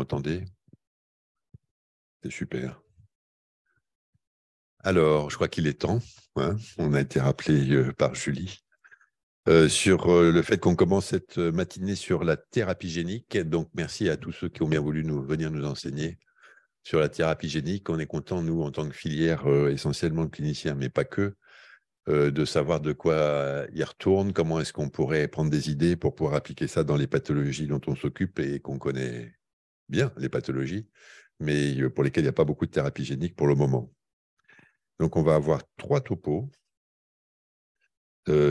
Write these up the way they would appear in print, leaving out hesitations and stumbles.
m'entendez? C'est super. Alors, je crois qu'il est temps, hein. On a été rappelé par Julie sur le fait qu'on commence cette matinée sur la thérapie génique. Donc, merci à tous ceux qui ont bien voulu venir nous enseigner sur la thérapie génique. On est content, nous, en tant que filière, essentiellement cliniciens, mais pas que, de savoir de quoi il retourne, comment est-ce qu'on pourrait prendre des idées pour pouvoir appliquer ça dans les pathologies dont on s'occupe et qu'on connaît bien, les pathologies, mais pour lesquelles il n'y a pas beaucoup de thérapie génique pour le moment. Donc, on va avoir 3 topos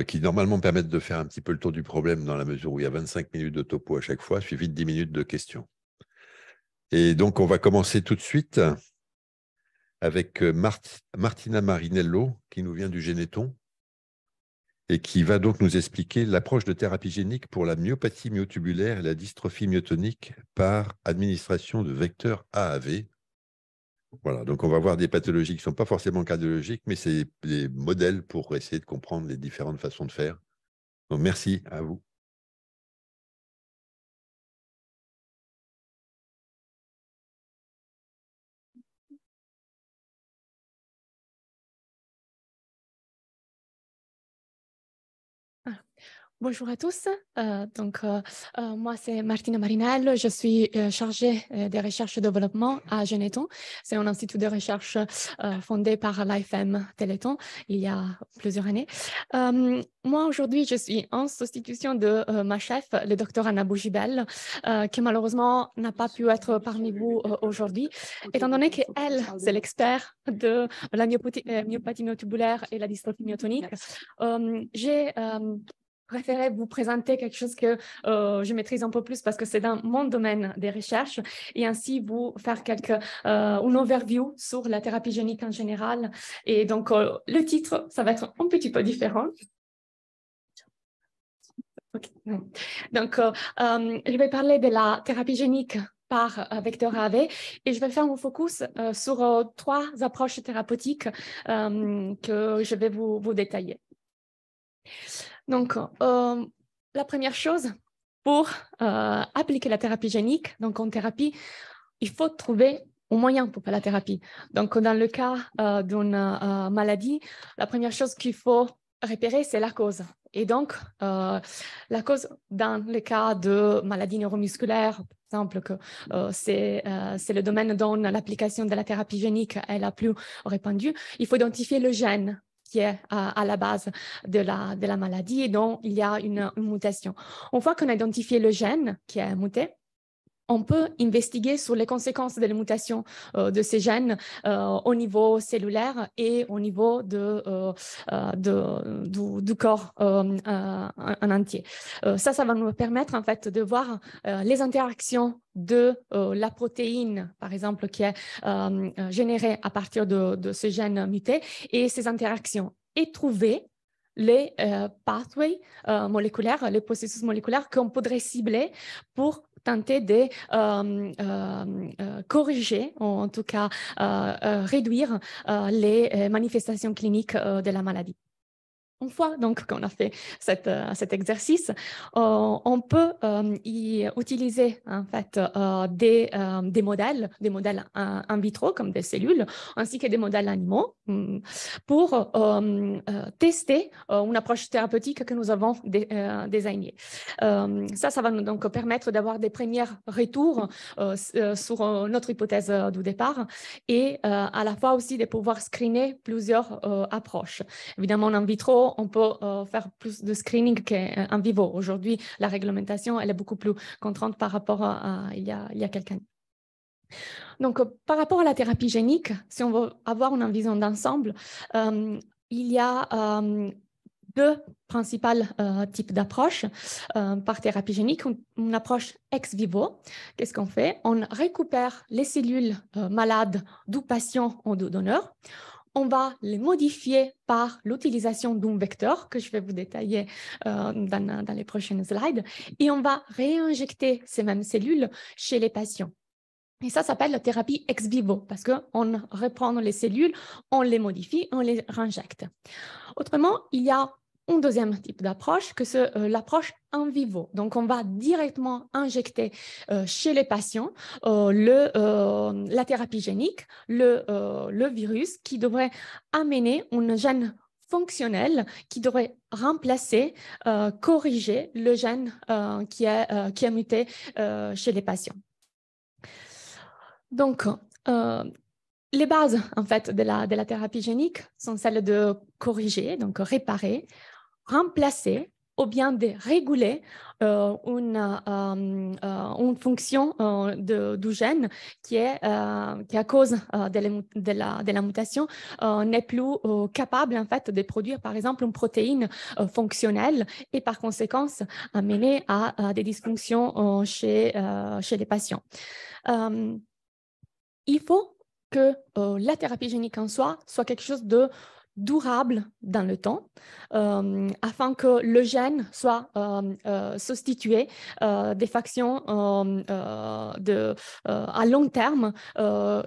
qui, normalement, permettent de faire un petit peu le tour du problème dans la mesure où il y a 25 minutes de topo à chaque fois, suivi de 10 minutes de questions. Et donc, on va commencer tout de suite avec Martina Marinello, qui nous vient du Généton et qui va donc nous expliquer l'approche de thérapie génique pour la myopathie myotubulaire et la dystrophie myotonique par administration de vecteurs AAV. Voilà, donc on va voir des pathologies qui ne sont pas forcément cardiologiques, mais c'est des modèles pour essayer de comprendre les différentes façons de faire. Donc merci à vous. Bonjour à tous. Moi, c'est Martina Marinello. Je suis chargée des recherches et développement à Généton. C'est un institut de recherche fondé par l'AFM Téléthon il y a plusieurs années. Moi, aujourd'hui, je suis en substitution de ma chef, le docteur Anna Bougibel, qui malheureusement n'a pas pu être parmi vous aujourd'hui, étant donné qu'elle, c'est l'expert de la myopathie myotubulaire et la dystrophie myotonique. J'ai préféré vous présenter quelque chose que je maîtrise un peu plus parce que c'est dans mon domaine des recherches et ainsi vous faire une overview sur la thérapie génique en général. Et donc, le titre, ça va être un petit peu différent. Okay. Donc, je vais parler de la thérapie génique par vecteur AAV et je vais faire mon focus sur 3 approches thérapeutiques que je vais vous détailler. Donc, la première chose, pour appliquer la thérapie génique, donc en thérapie, il faut trouver un moyen pour faire la thérapie. Donc, dans le cas d'une maladie, la première chose qu'il faut repérer, c'est la cause. Et donc, la cause, dans le cas de maladies neuromusculaires, par exemple, que c'est le domaine dont l'application de la thérapie génique est la plus répandue, il faut identifier le gène qui est à la base de la maladie et dont il y a une mutation. Une fois qu'on a identifié le gène qui est muté, on peut investiguer sur les conséquences de la mutation de ces gènes au niveau cellulaire et au niveau du corps en entier. Ça va nous permettre en fait de voir les interactions de la protéine, par exemple, qui est générée à partir de ce gène muté et ces interactions et trouver les pathways moléculaires, les processus moléculaires qu'on pourrait cibler pour tenter de corriger, ou en tout cas réduire les manifestations cliniques de la maladie. Une fois donc qu'on a fait cet exercice, on peut y utiliser en fait des modèles in vitro comme des cellules, ainsi que des modèles animaux pour tester une approche thérapeutique que nous avons designée. Ça va nous donc permettre d'avoir des premiers retours sur notre hypothèse du départ et à la fois aussi de pouvoir screener plusieurs approches. Évidemment, en vitro, on peut faire plus de screening qu'en vivo. Aujourd'hui, la réglementation, elle est beaucoup plus contrainte par rapport à il y a quelques années. Donc, par rapport à la thérapie génique, si on veut avoir une vision d'ensemble, il y a 2 principaux types d'approches par thérapie génique. Une approche ex vivo. Qu'est-ce qu'on fait? On récupère les cellules malades du patient ou du donneur. On va les modifier par l'utilisation d'un vecteur que je vais vous détailler dans les prochaines slides et on va réinjecter ces mêmes cellules chez les patients. Et ça s'appelle la thérapie ex vivo parce qu'on reprend les cellules, on les modifie, on les réinjecte. Autrement, il y a un deuxième type d'approche, que c'est l'approche en vivo. Donc, on va directement injecter chez les patients la thérapie génique, le virus qui devrait amener un gène fonctionnel qui devrait remplacer, corriger le gène qui est muté chez les patients. Donc, les bases en fait de la thérapie génique sont celles de corriger, donc réparer, remplacer ou bien de réguler une fonction du gène qui à cause de la mutation n'est plus capable en fait de produire par exemple une protéine fonctionnelle et par conséquent amener à des dysfonctions chez les patients. Il faut que la thérapie génique en soi soit quelque chose de durable dans le temps, afin que le gène soit substitué des factions à long terme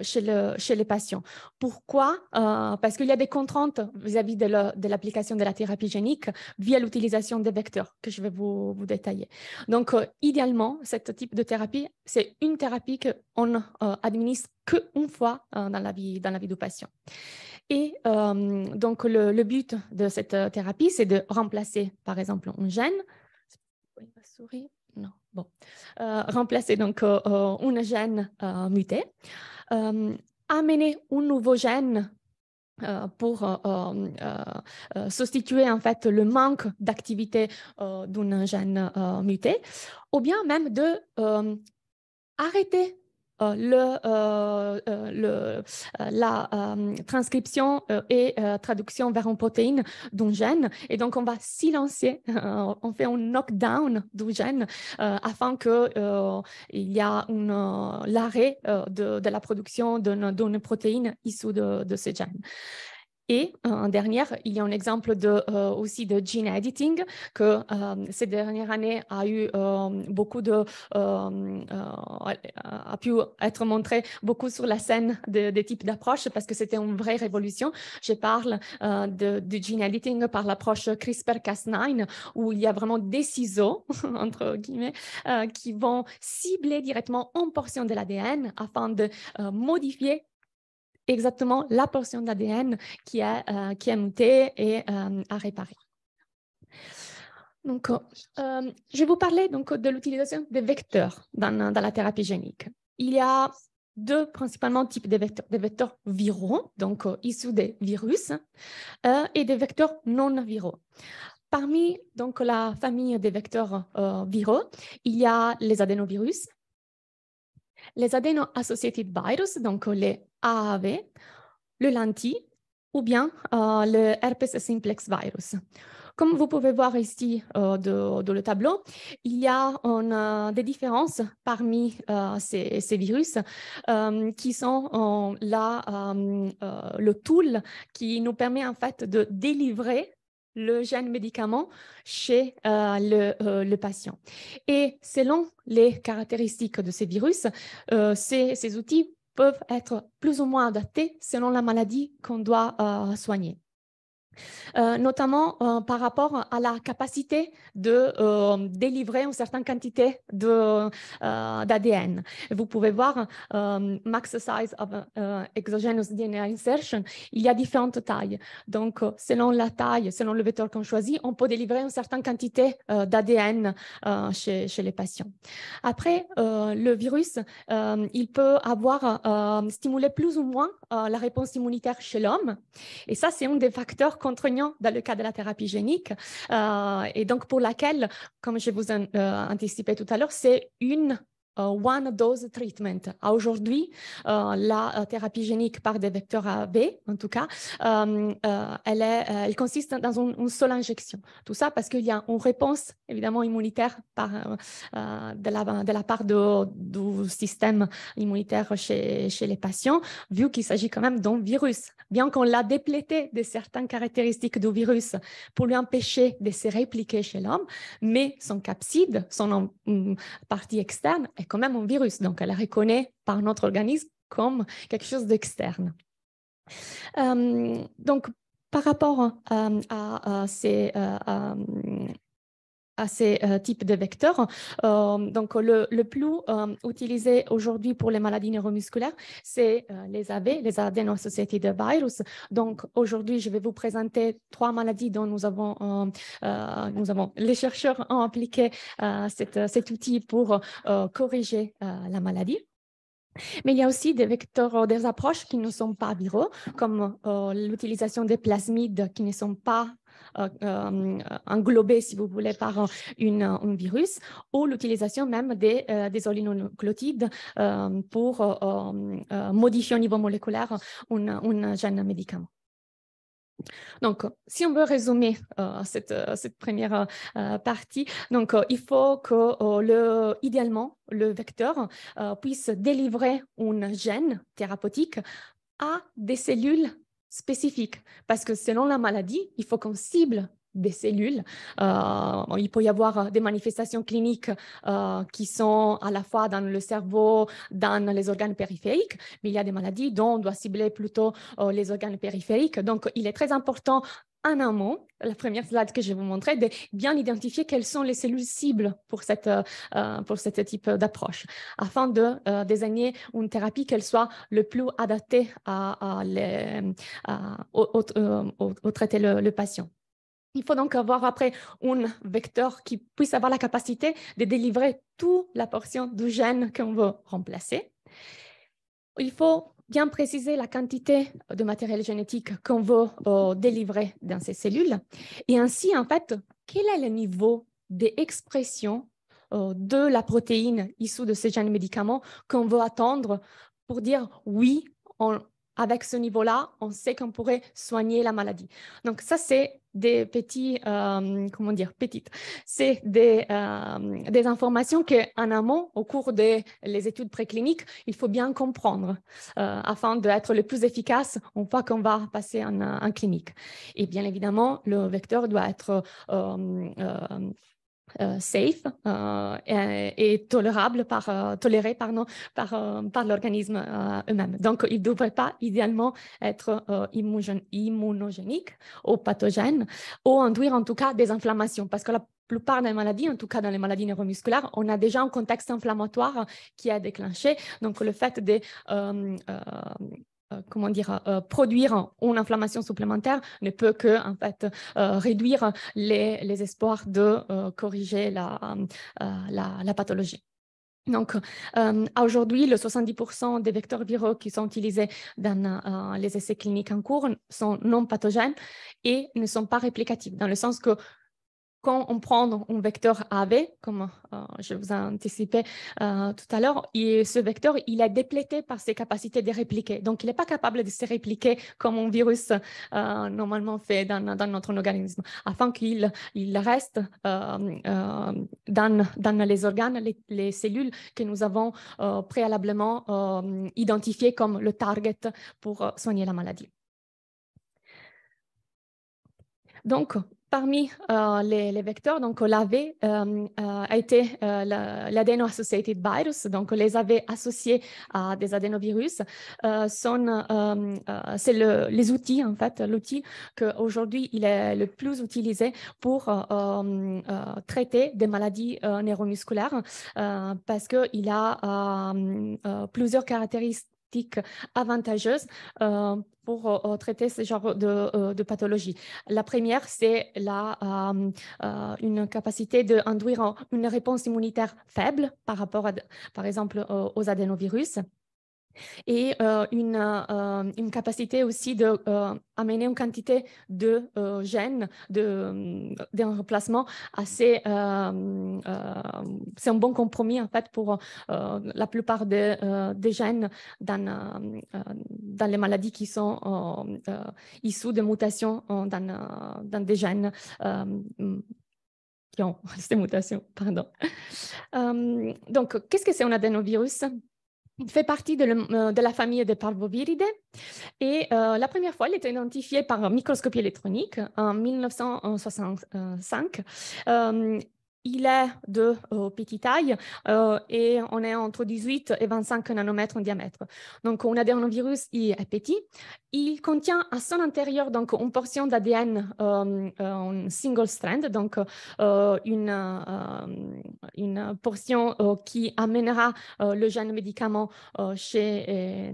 chez les patients. Pourquoi? Parce qu'il y a des contraintes vis-à-vis de l'application de la thérapie génique via l'utilisation des vecteurs que je vais vous détailler. Donc, idéalement, ce type de thérapie, c'est une thérapie qu'on administre qu'une fois dans la vie du patient. Et donc, le but de cette thérapie, c'est de remplacer, par exemple, un gène. Non, bon. Remplacer donc un gène muté, amener un nouveau gène pour substituer en fait le manque d'activité d'un gène muté, ou bien même de arrêter la transcription et traduction vers une protéine d'un gène. Et donc, on va silencer, on fait un knockdown du gène afin qu'il y ait l'arrêt de la production d'une protéine issue de ce gène. Et en dernière, il y a un exemple aussi de gene editing que ces dernières années a eu beaucoup a pu être montré beaucoup sur la scène des types d'approches parce que c'était une vraie révolution. Je parle de gene editing par l'approche CRISPR-Cas9 où il y a vraiment des ciseaux, entre guillemets, qui vont cibler directement une portion de l'ADN afin de modifier exactement la portion d'ADN qui est mutée et à réparer. Donc, je vais vous parler donc, de l'utilisation des vecteurs dans la thérapie génique. Il y a deux principalement types de vecteurs viraux, donc issus des virus, et des vecteurs non viraux. Parmi donc, la famille des vecteurs viraux, il y a les adénovirus, les adeno-associated virus, donc les AAV, le lenti ou bien le herpes simplex virus. Comme vous pouvez voir ici dans le tableau, il y a des différences parmi ces virus qui sont le tool qui nous permet en fait de délivrer le gène médicament chez le patient. Et selon les caractéristiques de ces virus, ces outils peuvent être plus ou moins adaptés selon la maladie qu'on doit soigner. Notamment par rapport à la capacité de délivrer une certaine quantité d'ADN. Vous pouvez voir max size of exogenous DNA insertion, il y a différentes tailles. Donc, selon la taille, selon le vecteur qu'on choisit, on peut délivrer une certaine quantité d'ADN chez les patients. Après, le virus, il peut avoir stimulé plus ou moins la réponse immunitaire chez l'homme. Et ça, c'est un des facteurs contraignant dans le cas de la thérapie génique et donc pour laquelle, comme je vous anticipais tout à l'heure, c'est une one dose treatment. Aujourd'hui, la thérapie génique par des vecteurs AB, en tout cas, elle consiste dans une seule injection. Tout ça parce qu'il y a une réponse évidemment immunitaire de la part du système immunitaire chez les patients, vu qu'il s'agit quand même d'un virus. Bien qu'on l'a déplété de certaines caractéristiques du virus pour lui empêcher de se répliquer chez l'homme, mais son capside, son partie externe, est quand même un virus. Donc, elle la reconnaît par notre organisme comme quelque chose d'externe. Donc, Par rapport à ces types de vecteurs. Donc, le plus utilisé aujourd'hui pour les maladies neuromusculaires, c'est les AV, les Adeno-Associated Virus. Donc, aujourd'hui, je vais vous présenter 3 maladies dont les chercheurs ont appliqué cet outil pour corriger la maladie. Mais il y a aussi des vecteurs, des approches qui ne sont pas viraux, comme l'utilisation des plasmides qui ne sont pas englobés, si vous voulez, par un virus, ou l'utilisation même des oligonucléotides pour modifier au niveau moléculaire un gène médicament. Donc, si on veut résumer cette première partie, donc, il faut que, idéalement, le vecteur puisse délivrer un gène thérapeutique à des cellules spécifiques. Parce que selon la maladie, il faut qu'on cible des cellules. Il peut y avoir des manifestations cliniques qui sont à la fois dans le cerveau, dans les organes périphériques, mais il y a des maladies dont on doit cibler plutôt les organes périphériques. Donc, il est très important en amont, la première slide que je vais vous montrer, de bien identifier quelles sont les cellules cibles pour ce type d'approche, afin de désigner une thérapie qu'elle soit le plus adaptée au traiter le patient. Il faut donc avoir après un vecteur qui puisse avoir la capacité de délivrer toute la portion du gène qu'on veut remplacer. Il faut bien préciser la quantité de matériel génétique qu'on veut délivrer dans ces cellules. Et ainsi, en fait, quel est le niveau d'expression de la protéine issue de ces gènes médicaments qu'on veut attendre pour dire oui, avec ce niveau-là, on sait qu'on pourrait soigner la maladie. Donc ça, c'est des c'est des informations qu'en amont, au cours des études précliniques, il faut bien comprendre afin d'être le plus efficace une fois qu'on va passer en clinique. Et bien évidemment, le vecteur doit être safe et toléré par l'organisme eux-mêmes. Donc, il ne devrait pas idéalement être immunogénique ou pathogène ou induire en tout cas des inflammations, parce que la plupart des maladies, en tout cas dans les maladies neuromusculaires, on a déjà un contexte inflammatoire qui a déclenché. Donc, le fait de produire une inflammation supplémentaire ne peut que en fait, réduire les espoirs de corriger la pathologie. Donc, aujourd'hui, le 70% des vecteurs viraux qui sont utilisés dans les essais cliniques en cours sont non pathogènes et ne sont pas réplicatifs, dans le sens que quand on prend un vecteur AV, comme je vous ai anticipé tout à l'heure, ce vecteur, il est déplété par ses capacités de répliquer. Donc, il n'est pas capable de se répliquer comme un virus normalement fait dans notre organisme, afin qu'il reste dans les organes, les cellules que nous avons préalablement identifiées comme le target pour soigner la maladie. Donc, parmi les vecteurs, donc l'AV a été l'Adeno-Associated Virus, donc les AV associés à des adénovirus c'est les outils, en fait, l'outil qu'aujourd'hui il est le plus utilisé pour traiter des maladies neuromusculaires parce qu'il a plusieurs caractéristiques avantageuses pour traiter ce genre de pathologie. La première, c'est une capacité d'induire une réponse immunitaire faible par rapport, par exemple, aux adénovirus. Et une capacité aussi d'amener une quantité de gènes, d'un remplacement assez... c'est un bon compromis, en fait, pour la plupart des gènes dans les maladies qui sont issues de mutations dans des gènes qui ont ces mutations, pardon. Donc, qu'est-ce que c'est un adénovirus ? Il fait partie de la famille des parvoviridae et la première fois, il était identifié par microscopie électronique en 1965. il est de petite taille et on est entre 18 et 25 nanomètres en diamètre. Donc, un adénovirus il est petit. Il contient à son intérieur donc, une portion d'ADN en single strand, donc une portion qui amènera le gène médicament chez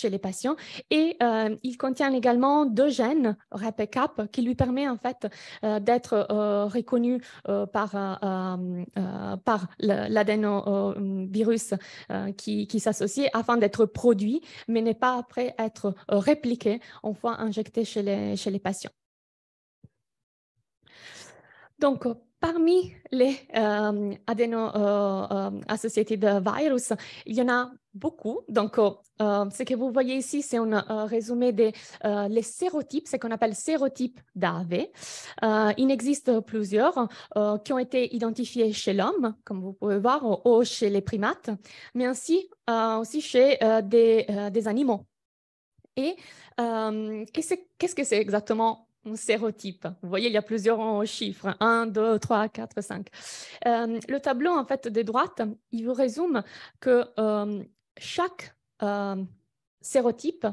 les patients. Et il contient également 2 gènes REP-CAP qui lui permet en fait d'être reconnu par l'adénovirus qui s'associe afin d'être produit, mais n'est pas après être répliqué une fois injecté chez les patients. Donc, parmi les adéno-associated virus, il y en a beaucoup. Donc, ce que vous voyez ici, c'est un résumé des les sérotypes, ce qu'on appelle sérotypes d'AAV. Il existe plusieurs qui ont été identifiés chez l'homme, comme vous pouvez voir, ou chez les primates, mais ainsi aussi chez des animaux. Et qu'est-ce que c'est exactement un sérotype? Vous voyez, il y a plusieurs chiffres, 1, 2, 3, 4, 5. Le tableau, en fait, de droite, il vous résume que chaque sérotype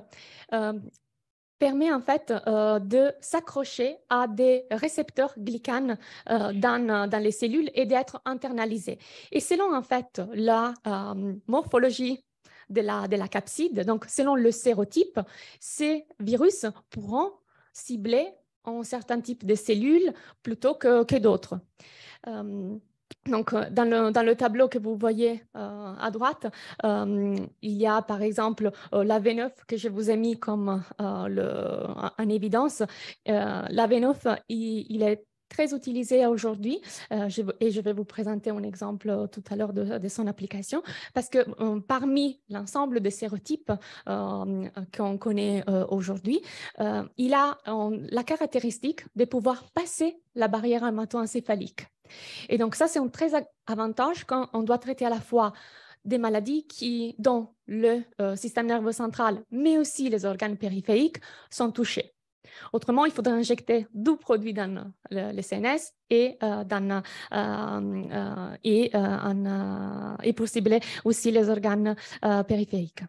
permet, en fait, de s'accrocher à des récepteurs glycanes dans les cellules et d'être internalisé. Et selon, en fait, la morphologie de la capside, donc selon le sérotype, ces virus pourront cibler un certain type de cellules plutôt que d'autres. Donc, dans le tableau que vous voyez à droite, il y a par exemple l'AV9 que je vous ai mis comme en évidence. L'AV9, il est très utilisé aujourd'hui et je vais vous présenter un exemple tout à l'heure de son application parce que parmi l'ensemble des sérotypes qu'on connaît aujourd'hui, il a la caractéristique de pouvoir passer la barrière hémato-encéphalique. Et donc ça, c'est un très avantage quand on doit traiter à la fois des maladies dont le système nerveux central, mais aussi les organes périphériques sont touchés. Autrement, il faudrait injecter du produit dans le CNS et possible aussi les organes périphériques.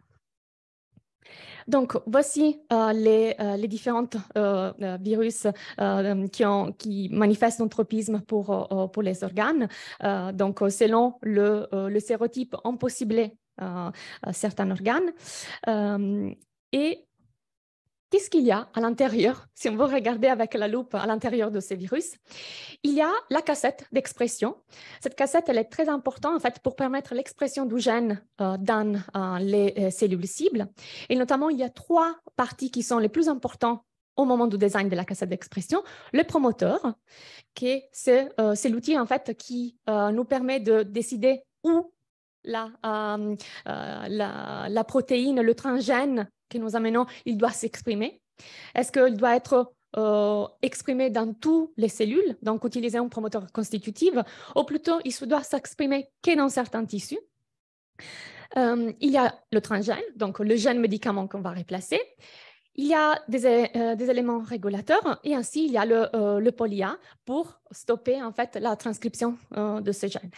Donc, voici les différents virus qui manifestent un tropisme pour les organes. Donc, selon le sérotype, on peut cibler certains organes. Et qu'est-ce qu'il y a à l'intérieur? Si on veut regarder avec la loupe à l'intérieur de ces virus, il y a la cassette d'expression. Cette cassette, elle est très importante en fait pour permettre l'expression du gène dans les cellules cibles. Et notamment, il y a 3 parties qui sont les plus importantes au moment du design de la cassette d'expression. Le promoteur, c'est l'outil en fait qui nous permet de décider où la protéine, le transgène que nous amenons, il doit s'exprimer. Est-ce qu'il doit être exprimé dans toutes les cellules, donc utiliser un promoteur constitutif, ou plutôt il doit s'exprimer que dans certains tissus? Il y a le transgène, donc le gène médicament qu'on va remplacer. Il y a des éléments régulateurs et ainsi il y a le poly-A pour stopper en fait la transcription de ce gène.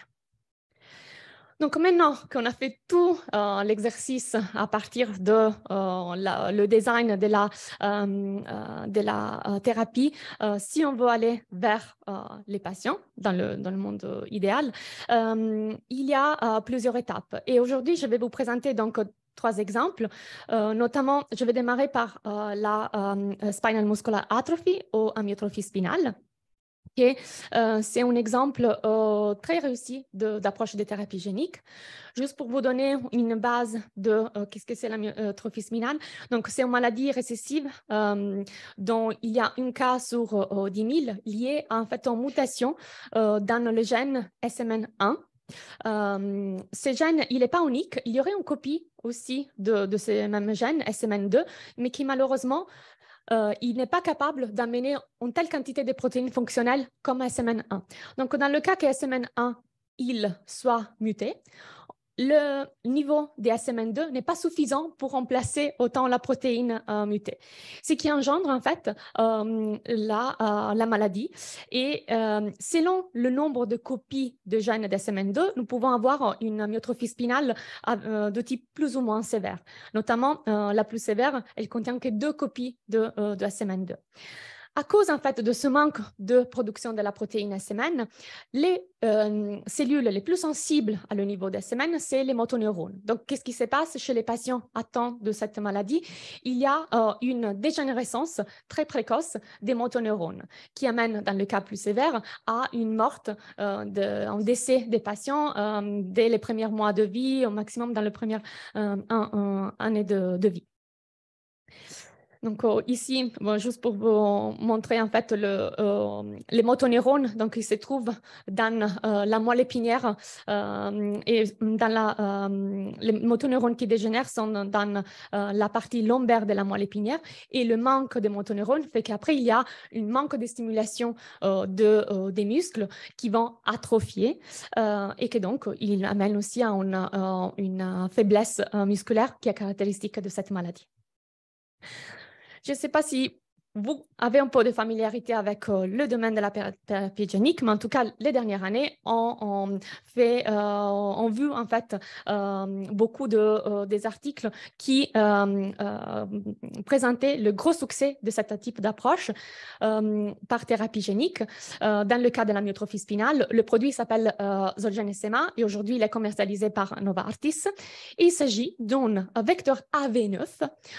Donc maintenant qu'on a fait tout l'exercice à partir de le design de la thérapie, si on veut aller vers les patients dans le monde idéal, il y a plusieurs étapes. Et aujourd'hui, je vais vous présenter donc 3 exemples. Notamment, je vais démarrer par la spinal muscular atrophy ou amyotrophie spinale. C'est un exemple très réussi d'approche de thérapie génique. Juste pour vous donner une base de qu'est-ce que c'est l'amyotrophie spinale. Donc, c'est une maladie récessive dont il y a un cas sur 10 000 lié en fait en mutation dans le gène SMN1. Ce gène, il n'est pas unique. Il y aurait une copie aussi de ce même gène, SMN2, mais qui malheureusement il n'est pas capable d'amener une telle quantité de protéines fonctionnelles comme SMN1. Donc, dans le cas que SMN1 il soit muté, le niveau des SMN2 n'est pas suffisant pour remplacer autant la protéine mutée, ce qui engendre en fait la maladie. Et selon le nombre de copies de gènes d'SMN2, nous pouvons avoir une myotrophie spinale de type plus ou moins sévère. Notamment, la plus sévère, elle contient que 2 copies de SMN2. À cause en fait de ce manque de production de la protéine SMN, les cellules les plus sensibles à le niveau de SMN, c'est les motoneurones. Donc, qu'est-ce qui se passe chez les patients atteints de cette maladie? Il y a une dégénérescence très précoce des motoneurones qui amène, dans le cas plus sévère, à une mort, un décès des patients dès les premiers mois de vie, au maximum dans les premières années de vie. Donc ici, bon, juste pour vous montrer en fait les motoneurones, donc ils se trouvent dans la moelle épinière et dans les motoneurones qui dégénèrent sont dans la partie lombaire de la moelle épinière, et le manque de motoneurones fait qu'après il y a un manque de stimulation des muscles qui vont atrophier et que donc il amène aussi à une faiblesse musculaire qui est caractéristique de cette maladie. Je ne sais pas si vous avez un peu de familiarité avec le domaine de la thérapie génique, mais en tout cas, les dernières années, on vu en fait beaucoup des articles qui présentaient le gros succès de ce type d'approche par thérapie génique. Dans le cas de la myotrophie spinale, le produit s'appelle Zolgensma SMA et aujourd'hui, il est commercialisé par Novartis. Il s'agit d'un vecteur AV9,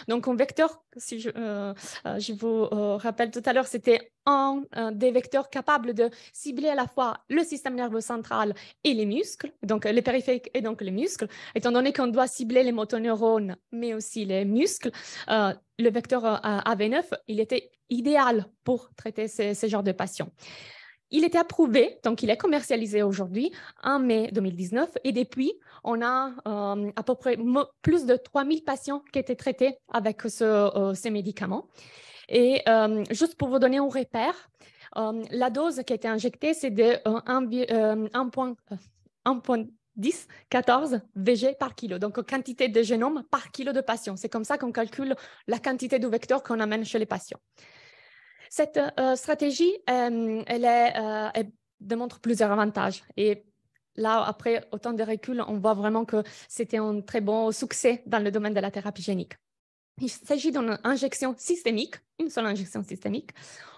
donc un vecteur, si je vous rappelle tout à l'heure, c'était un des vecteurs capables de cibler à la fois le système nerveux central et les muscles, donc les périphériques et donc les muscles. Étant donné qu'on doit cibler les motoneurones, mais aussi les muscles, le vecteur AV9, il était idéal pour traiter ces genres de patients. Il était approuvé, donc il est commercialisé aujourd'hui en mai 2019 et depuis, on a à peu près plus de 3000 patients qui étaient traités avec ces médicaments. Et juste pour vous donner un repère, la dose qui a été injectée, c'est de 1,10, 14 VG par kilo, donc quantité de génome par kilo de patient. C'est comme ça qu'on calcule la quantité de vecteurs qu'on amène chez les patients. Cette stratégie, elle démontre plusieurs avantages. Et là, après autant de recul, on voit vraiment que c'était un très bon succès dans le domaine de la thérapie génique. Il s'agit d'une injection systémique, une seule injection systémique.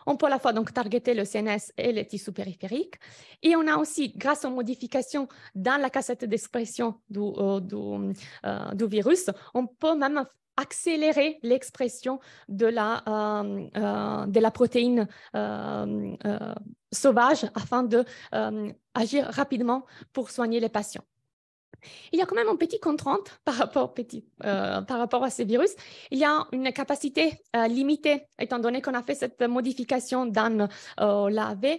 On peut à la fois donc targeter le CNS et les tissus périphériques. Et on a aussi, grâce aux modifications dans la cassette d'expression du virus, on peut même accélérer l'expression de la protéine sauvage afin d'agir rapidement pour soigner les patients. Il y a quand même un petit contrainte par rapport à ces virus. Il y a une capacité limitée, étant donné qu'on a fait cette modification dans l'AV.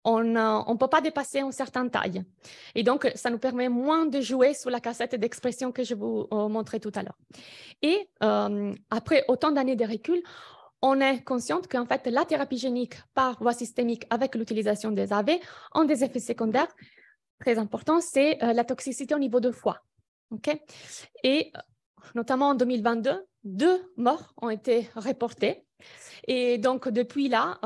On ne peut pas dépasser une certaine taille. Et donc, ça nous permet moins de jouer sur la cassette d'expression que je vous montrais tout à l'heure. Et après autant d'années de recul, on est consciente qu'en fait, la thérapie génique par voie systémique avec l'utilisation des AV ont des effets secondaires très important, c'est la toxicité au niveau de foie. Okay? Et notamment en 2022, 2 morts ont été reportées. Et donc, depuis là,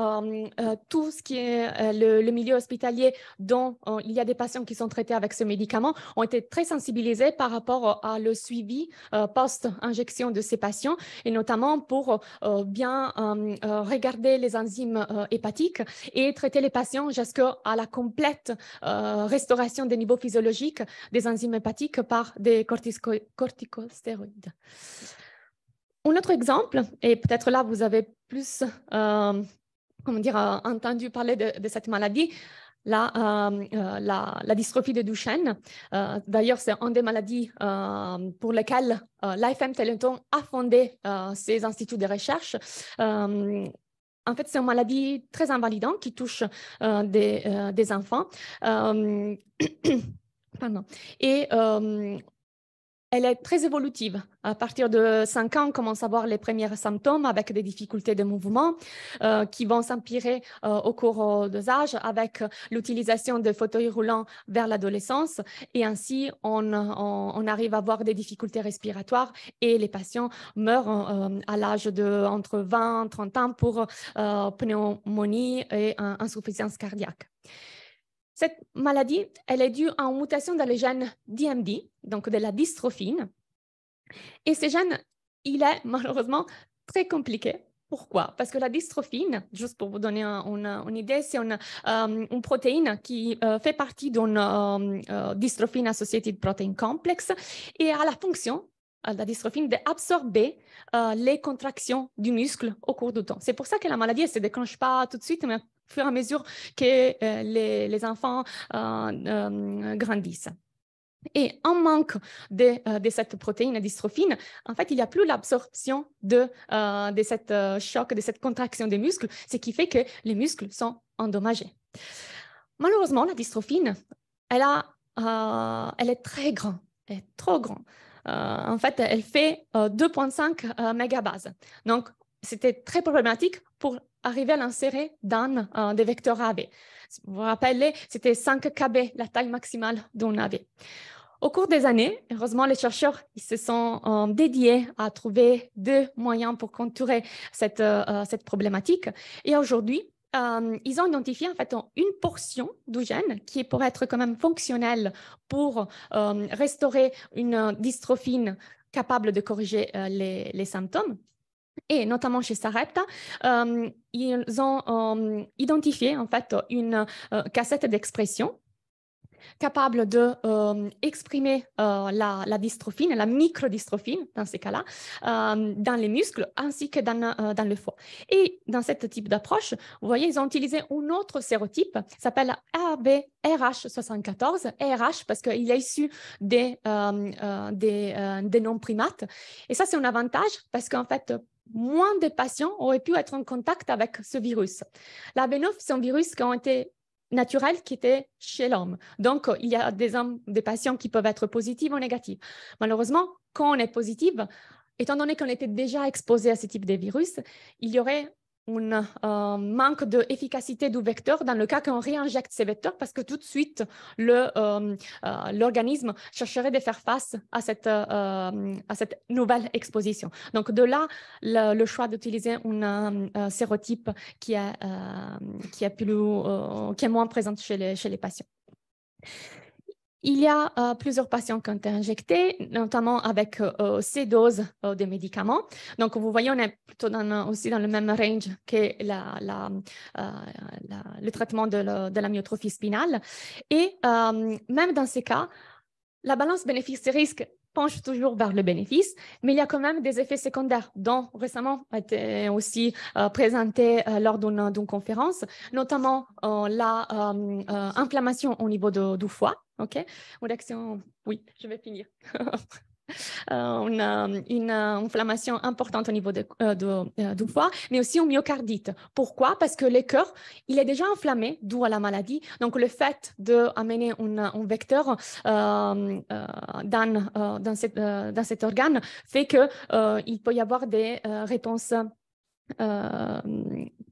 tout ce qui est le milieu hospitalier dont il y a des patients qui sont traités avec ce médicament ont été très sensibilisés par rapport à le suivi post-injection de ces patients et notamment pour bien regarder les enzymes hépatiques et traiter les patients jusqu'à la complète restauration des niveaux physiologiques des enzymes hépatiques par des corticostéroïdes. Un autre exemple, et peut-être là vous avez plus entendu parler de cette maladie, la dystrophie de Duchenne. D'ailleurs, c'est une des maladies pour lesquelles l'AFM Téléthon a fondé ses instituts de recherche. En fait, c'est une maladie très invalidante qui touche des enfants. Pardon. Et elle est très évolutive. À partir de 5 ans, on commence à voir les premiers symptômes avec des difficultés de mouvement qui vont s'empirer au cours des âges avec l'utilisation de fauteuils roulants vers l'adolescence. Et ainsi, on arrive à avoir des difficultés respiratoires et les patients meurent à l'âge de entre 20 et 30 ans pour pneumonie et insuffisance cardiaque. Cette maladie, elle est due à une mutation dans le gène DMD, donc de la dystrophine. Et ce gène, il est malheureusement très compliqué. Pourquoi? Parce que la dystrophine, juste pour vous donner une idée, c'est une protéine qui fait partie d'une dystrophine associated protein complex et a la fonction, la dystrophine, d'absorber les contractions du muscle au cours du temps. C'est pour ça que la maladie ne se déclenche pas tout de suite, mais au fur et à mesure que les enfants grandissent. Et en manque de cette protéine dystrophine, en fait, il n'y a plus l'absorption de cette choc, de cette contraction des muscles, ce qui fait que les muscles sont endommagés. Malheureusement, la dystrophine, elle est très grande, elle est trop grande. En fait, elle fait 2,5 mégabases. Donc, c'était très problématique pour arriver à l'insérer dans des vecteurs AAV. Si vous vous rappelez, c'était 5 kb, la taille maximale d'un AAV. Au cours des années, heureusement, les chercheurs ils se sont dédiés à trouver des moyens pour contourer cette problématique. Et aujourd'hui, ils ont identifié en fait une portion du gène qui pourrait être quand même fonctionnelle pour restaurer une dystrophine capable de corriger les symptômes. Et notamment chez Sarepta, ils ont identifié en fait une cassette d'expression capable d'exprimer la dystrophine, la microdystrophine dans ces cas-là, dans les muscles ainsi que dans le foie. Et dans ce type d'approche, vous voyez, ils ont utilisé un autre sérotype, s'appelle ABRH74, RH parce qu'il est issu des non-primates. Et ça, c'est un avantage parce qu'en fait, moins de patients auraient pu être en contact avec ce virus. La B9, c'est un virus qui a été naturel qui était chez l'homme. Donc, il y a des patients qui peuvent être positifs ou négatifs. Malheureusement, quand on est positif, étant donné qu'on était déjà exposé à ce type de virus, il y aurait un manque d'efficacité du vecteur dans le cas qu'on réinjecte ces vecteurs parce que tout de suite, l'organisme chercherait de faire face à cette nouvelle exposition. Donc, de là, le choix d'utiliser un sérotype qui est moins présent chez les patients. Il y a plusieurs patients qui ont été injectés, notamment avec ces doses de médicaments. Donc, vous voyez, on est plutôt aussi dans le même range que le traitement de la myotrophie spinale. Et même dans ces cas, la balance bénéfice-risque penche toujours vers le bénéfice, mais il y a quand même des effets secondaires dont récemment a été aussi présenté lors d'une conférence, notamment l'inflammation au niveau du foie. OK? Une réaction, oui, je vais finir. Une inflammation importante au niveau du foie, mais aussi une myocardite. Pourquoi? Parce que le cœur, il est déjà inflammé, d'où à la maladie. Donc, le fait d'amener un vecteur dans cet organe fait qu'il peut y avoir des réponses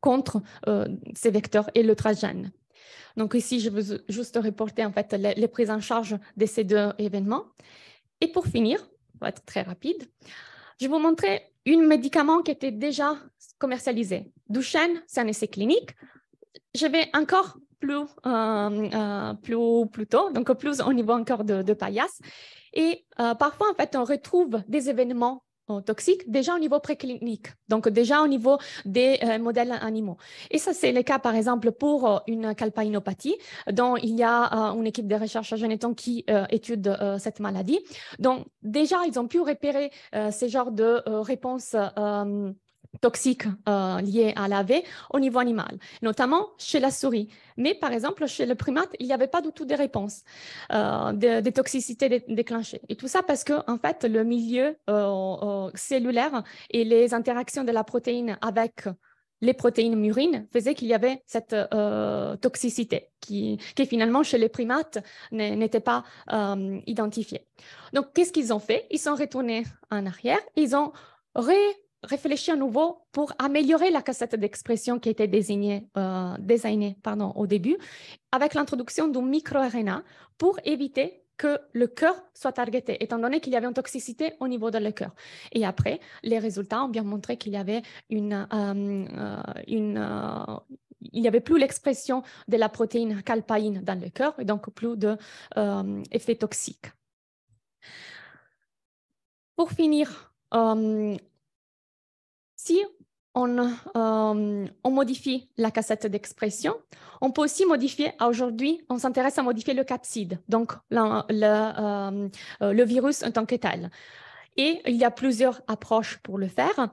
contre ces vecteurs et le transgène. Donc, ici, je veux juste reporter en fait les prises en charge de ces deux événements. Et pour finir, pour être très rapide, je vais vous montrer un médicament qui était déjà commercialisé. Duchenne, c'est un essai clinique. Je vais encore plus tôt, donc plus au niveau encore de paillasse. Et parfois, en fait, on retrouve des événements toxiques déjà au niveau préclinique, donc déjà au niveau des modèles animaux. Et ça, c'est le cas, par exemple, pour une calpaïnopathie, dont il y a une équipe de recherche à Genetton qui étude cette maladie. Donc, déjà, ils ont pu repérer ces genres de réponses toxiques liées à l'AV au niveau animal, notamment chez la souris. Mais par exemple, chez le primate, il n'y avait pas du tout de réponse de toxicité déclenchée. Et tout ça parce que, en fait, le milieu cellulaire et les interactions de la protéine avec les protéines murines faisaient qu'il y avait cette toxicité qui finalement chez les primates n'était pas identifiée. Donc, qu'est-ce qu'ils ont fait? Ils sont retournés en arrière, ils ont réfléchi à nouveau pour améliorer la cassette d'expression qui était désignée au début avec l'introduction d'un microRNA pour éviter que le cœur soit targeté, étant donné qu'il y avait une toxicité au niveau de le cœur. Et après, les résultats ont bien montré qu'il y avait il n'y avait plus l'expression de la protéine calpaïne dans le cœur et donc plus d'effets toxiques. Pour finir, si on modifie la cassette d'expression, on peut aussi modifier, aujourd'hui, on s'intéresse à modifier le capside, donc le virus en tant que tel. Et il y a plusieurs approches pour le faire.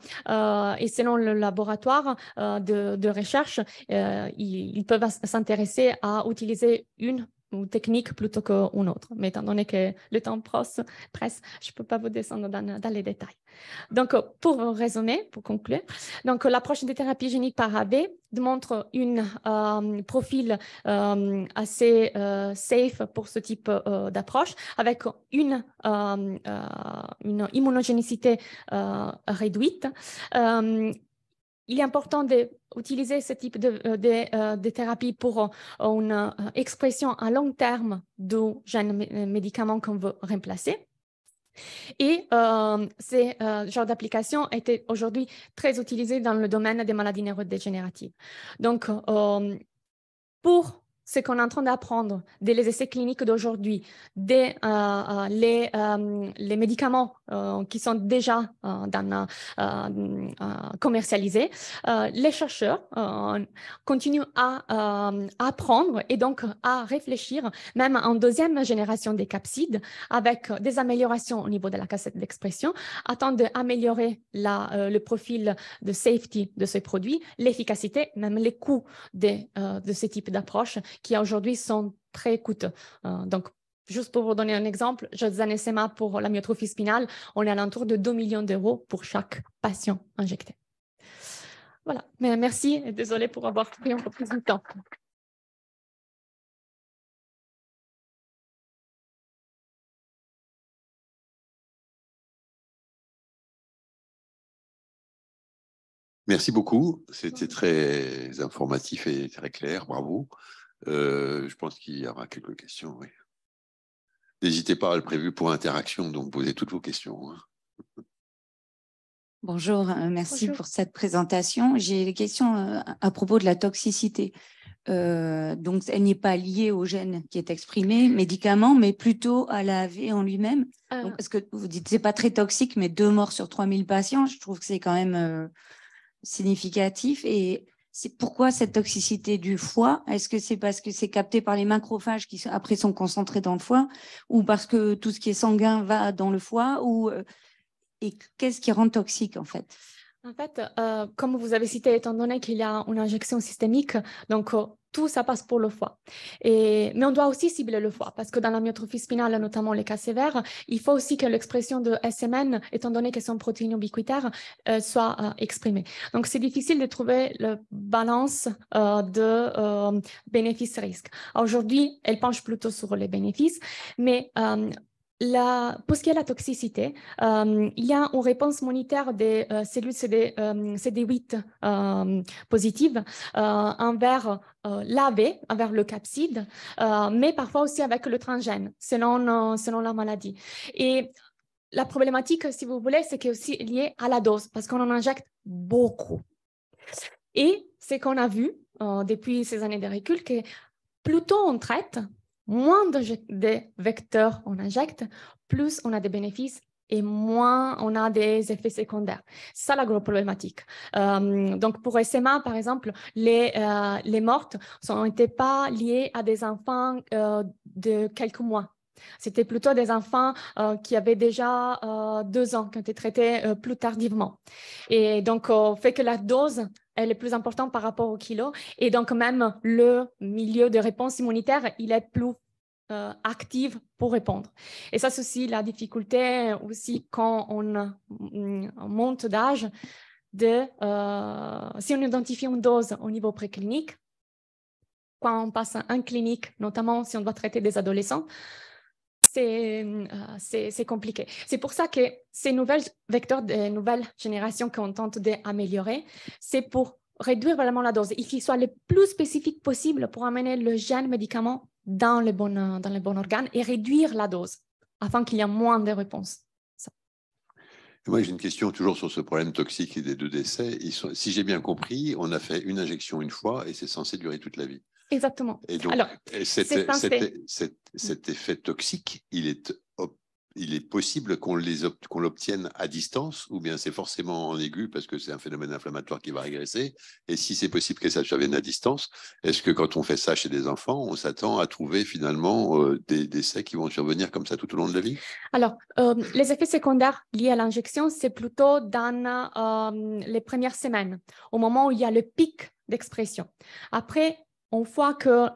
Et selon le laboratoire de recherche, ils peuvent s'intéresser à utiliser une technique plutôt qu'une autre. Mais étant donné que le temps presse, je ne peux pas vous descendre dans les détails. Donc, pour résumer, pour conclure, donc l'approche de thérapie génique par AB montre un profil assez safe pour ce type d'approche, avec une immunogénicité réduite. Il est important d'utiliser ce type de thérapie pour une expression à long terme du gène médicament qu'on veut remplacer. Et ces genres d'applications étaient aujourd'hui très utilisés dans le domaine des maladies neurodégénératives. Donc, pour ce qu'on est en train d'apprendre des essais cliniques d'aujourd'hui, les médicaments qui sont déjà commercialisés, les chercheurs continuent à apprendre et donc à réfléchir même en deuxième génération des capsides avec des améliorations au niveau de la cassette d'expression, afin d'améliorer le profil de safety de ces produits, l'efficacité, même les coûts de ce type d'approche qui aujourd'hui sont très coûteux. Donc, juste pour vous donner un exemple, Joxanesema pour la myotrophie spinale, on est à l'entour de 2 millions d'euros pour chaque patient injecté. Voilà, mais merci et désolé pour avoir pris un peu plus de temps. Merci beaucoup, c'était très informatif et très clair, bravo. Je pense qu'il y aura quelques questions, oui. N'hésitez pas à le prévu pour interaction, donc posez toutes vos questions. Bonjour, merci pour cette présentation. J'ai des questions à propos de la toxicité. Donc, elle n'est pas liée au gène qui est exprimé, médicament, mais plutôt à l'AAV en lui-même. Parce que vous dites que ce n'est pas très toxique, mais 2 morts sur 3000 patients, je trouve que c'est quand même significatif. Et c'est pourquoi cette toxicité du foie? Est-ce que c'est parce que c'est capté par les macrophages qui après sont concentrés dans le foie, ou parce que tout ce qui est sanguin va dans le foie, ou et qu'est-ce qui rend toxique en fait? En fait, comme vous avez cité, étant donné qu'il y a une injection systémique, donc tout ça passe pour le foie. Mais on doit aussi cibler le foie parce que dans la myotrophie spinale, notamment les cas sévères, il faut aussi que l'expression de SMN, étant donné qu'elles sont protéines ubiquitaires, soit exprimée. Donc, c'est difficile de trouver la balance de bénéfices-risques. Aujourd'hui, elle penche plutôt sur les bénéfices, mais pour ce qui est de la toxicité, il y a une réponse immunitaire des cellules CD8 positives envers l'AV, envers le capside, mais parfois aussi avec le transgène, selon la maladie. Et la problématique, si vous voulez, c'est qu'elle est aussi liée à la dose, parce qu'on en injecte beaucoup. Et c'est qu'on a vu depuis ces années de recul que plus tôt on traite, moins de vecteurs on injecte, plus on a des bénéfices et moins on a des effets secondaires. C'est ça la grosse problématique. Donc pour SMA, par exemple, les mortes n'étaient pas liées à des enfants de quelques mois. C'était plutôt des enfants qui avaient déjà 2 ans, qui ont été traités plus tardivement. Et donc, fait que la dose, elle est plus importante par rapport au kilo. Et donc, même le milieu de réponse immunitaire, il est plus actif pour répondre. Et ça, c'est aussi la difficulté aussi quand on monte d'âge. si on identifie une dose au niveau préclinique, quand on passe en clinique, notamment si on doit traiter des adolescents, c'est compliqué. C'est pour ça que ces nouvelles vecteurs de nouvelles générations qu'on tente d'améliorer, c'est pour réduire vraiment la dose et qu'il soit le plus spécifique possible pour amener le gène médicament dans le bon organe et réduire la dose afin qu'il y ait moins de réponses. Moi, j'ai une question toujours sur ce problème toxique des 2 décès. Si j'ai bien compris, on a fait une injection une fois et c'est censé durer toute la vie. Exactement. Et donc, alors, cet effet toxique, il est possible qu'on l'obtienne à distance ou bien c'est forcément en aigu parce que c'est un phénomène inflammatoire qui va régresser. Et si c'est possible que ça survienne à distance, est-ce que quand on fait ça chez des enfants, on s'attend à trouver finalement des décès qui vont survenir comme ça tout au long de la vie? Alors, les effets secondaires liés à l'injection, c'est plutôt dans les premières semaines, au moment où il y a le pic d'expression. Après, on voit que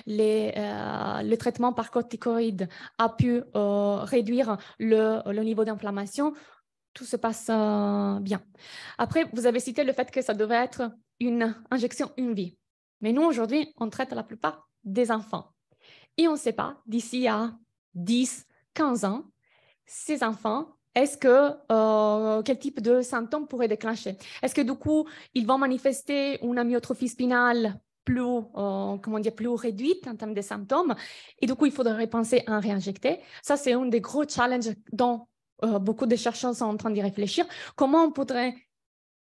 le traitement par corticoïdes a pu réduire le niveau d'inflammation. Tout se passe bien. Après, vous avez cité le fait que ça devait être une injection une vie. Mais nous, aujourd'hui, on traite la plupart des enfants. Et on ne sait pas, d'ici à 10, 15 ans, ces enfants, quel type de symptômes pourraient déclencher? Est-ce que du coup, ils vont manifester une amyotrophie spinale plus réduite en termes de symptômes? Et du coup, il faudrait penser à en réinjecter. Ça, c'est un des gros challenges dont beaucoup de chercheurs sont en train d'y réfléchir. Comment on pourrait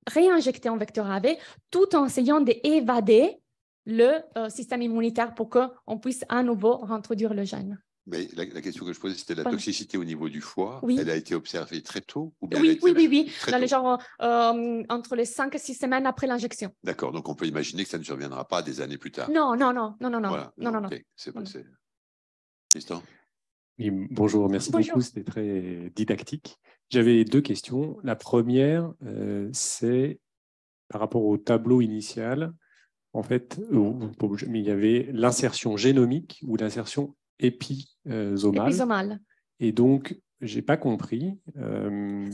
réinjecter un vecteur AAV tout en essayant d'évader le système immunitaire pour qu'on puisse à nouveau réintroduire le gène? Mais la question que je posais, c'était la toxicité au niveau du foie. Oui. Elle a été observée très tôt ou bien Oui. Dans le genre entre les 5 et 6 semaines après l'injection. D'accord, donc on peut imaginer que ça ne surviendra pas des années plus tard. Non. Voilà. Non. Okay. C'est passé. Tristan? Oui, bonjour, merci beaucoup, c'était très didactique. J'avais 2 questions. La première, c'est par rapport au tableau initial. En fait, il y avait l'insertion génomique ou l'insertion épisomale. Et donc, je n'ai pas compris.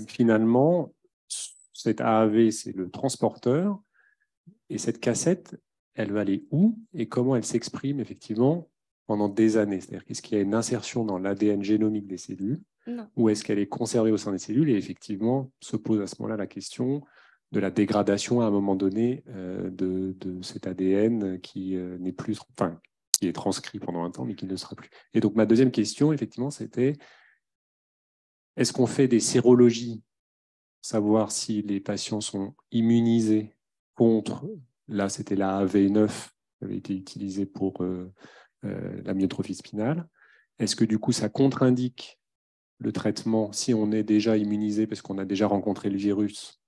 Finalement, cette AAV, c'est le transporteur. Et cette cassette, elle va aller où et comment elle s'exprime effectivement pendant des années? C'est-à-dire, est-ce qu'il y a une insertion dans l'ADN génomique des cellules? Non. Ou est-ce qu'elle est conservée au sein des cellules? Et effectivement, se pose à ce moment-là la question de la dégradation à un moment donné de cet ADN qui n'est plus, enfin, qui est transcrit pendant un temps, mais qui ne sera plus. Et donc, ma deuxième question, effectivement, c'était est-ce qu'on fait des sérologies, savoir si les patients sont immunisés contre, là, c'était la AV9 qui avait été utilisée pour la myotrophie spinale. Est-ce que, du coup, ça contre-indique le traitement si on est déjà immunisé parce qu'on a déjà rencontré le virus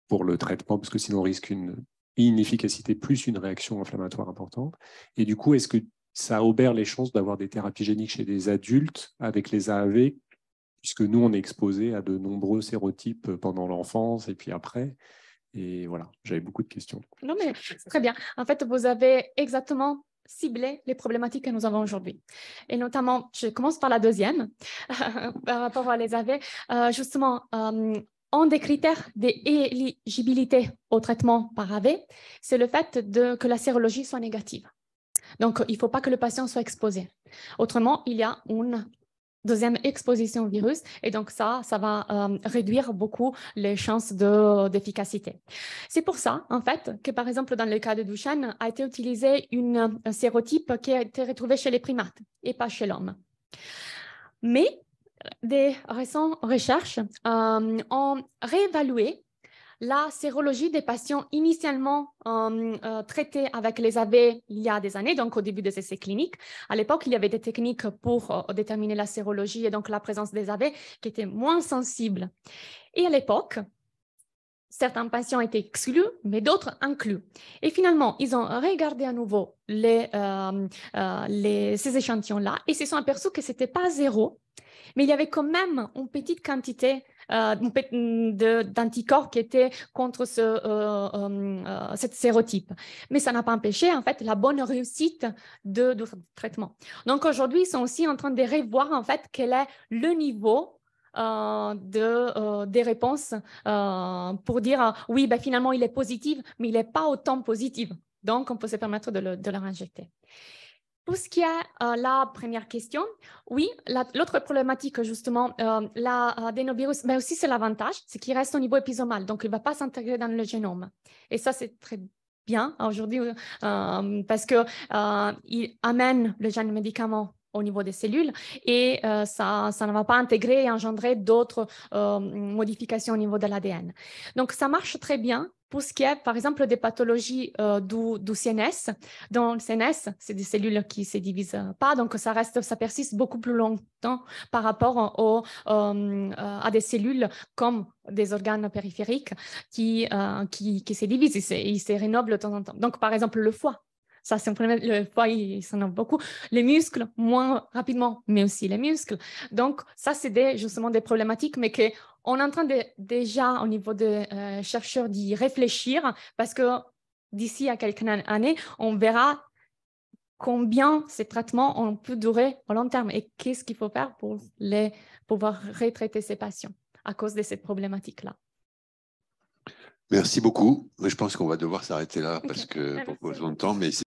pour le traitement, parce que sinon on risque une inefficacité plus une réaction inflammatoire importante. Et du coup, est-ce que ça obère les chances d'avoir des thérapies géniques chez des adultes avec les AAV, puisque nous, on est exposé à de nombreux sérotypes pendant l'enfance et puis après. Et voilà, j'avais beaucoup de questions. Non, mais très bien. En fait, vous avez exactement ciblé les problématiques que nous avons aujourd'hui. Et notamment, je commence par la deuxième, par rapport à les AAV. Justement, un des critères d'éligibilité au traitement par AV, c'est le fait que la sérologie soit négative. Donc, il ne faut pas que le patient soit exposé. Autrement, il y a une deuxième exposition au virus et donc ça va réduire beaucoup les chances d'efficacité. C'est pour ça, en fait, que par exemple, dans le cas de Duchenne, a été utilisé un sérotype qui a été retrouvé chez les primates et pas chez l'homme. Mais des récentes recherches ont réévalué la sérologie des patients initialement traités avec les AV il y a des années, donc au début des essais cliniques. À l'époque, il y avait des techniques pour déterminer la sérologie et donc la présence des AV qui étaient moins sensibles. Et à l'époque, certains patients étaient exclus, mais d'autres inclus. Et finalement, ils ont regardé à nouveau ces échantillons-là et se sont aperçus que ce n'était pas zéro, mais il y avait quand même une petite quantité d'anticorps qui étaient contre cette sérotype. Mais ça n'a pas empêché, en fait, la bonne réussite du traitement. Donc, aujourd'hui, ils sont aussi en train de revoir, en fait, quel est le niveau des réponses pour dire oui, ben, finalement, il est positif, mais il n'est pas autant positif. Donc, on peut se permettre de le réinjecter. Pour ce qui est la première question, oui, l'autre problématique, justement, l'adénovirus, mais aussi c'est l'avantage, c'est qu'il reste au niveau épisomal, donc il ne va pas s'intégrer dans le génome. Et ça, c'est très bien aujourd'hui parce qu'il amène le gène médicament au niveau des cellules et ça ne va pas intégrer et engendrer d'autres modifications au niveau de l'ADN. Donc, ça marche très bien pour ce qui est, par exemple, des pathologies du CNS. Dans le CNS, c'est des cellules qui ne se divisent pas, donc ça persiste beaucoup plus longtemps par rapport à des cellules comme des organes périphériques qui se divisent et ils se rénovent de temps en temps. Donc, par exemple, le foie. Ça, c'est un problème. Le foie, il s'en a beaucoup. Les muscles, moins rapidement, mais aussi les muscles. Donc, ça, c'est justement des problématiques, mais qu'on est en train déjà, au niveau des chercheurs, d'y réfléchir parce que d'ici à quelques années, on verra combien ces traitements ont pu durer au long terme et qu'est-ce qu'il faut faire pour pouvoir retraiter ces patients à cause de cette problématique-là. Merci beaucoup. Je pense qu'on va devoir s'arrêter là parce que pour cause de temps, mais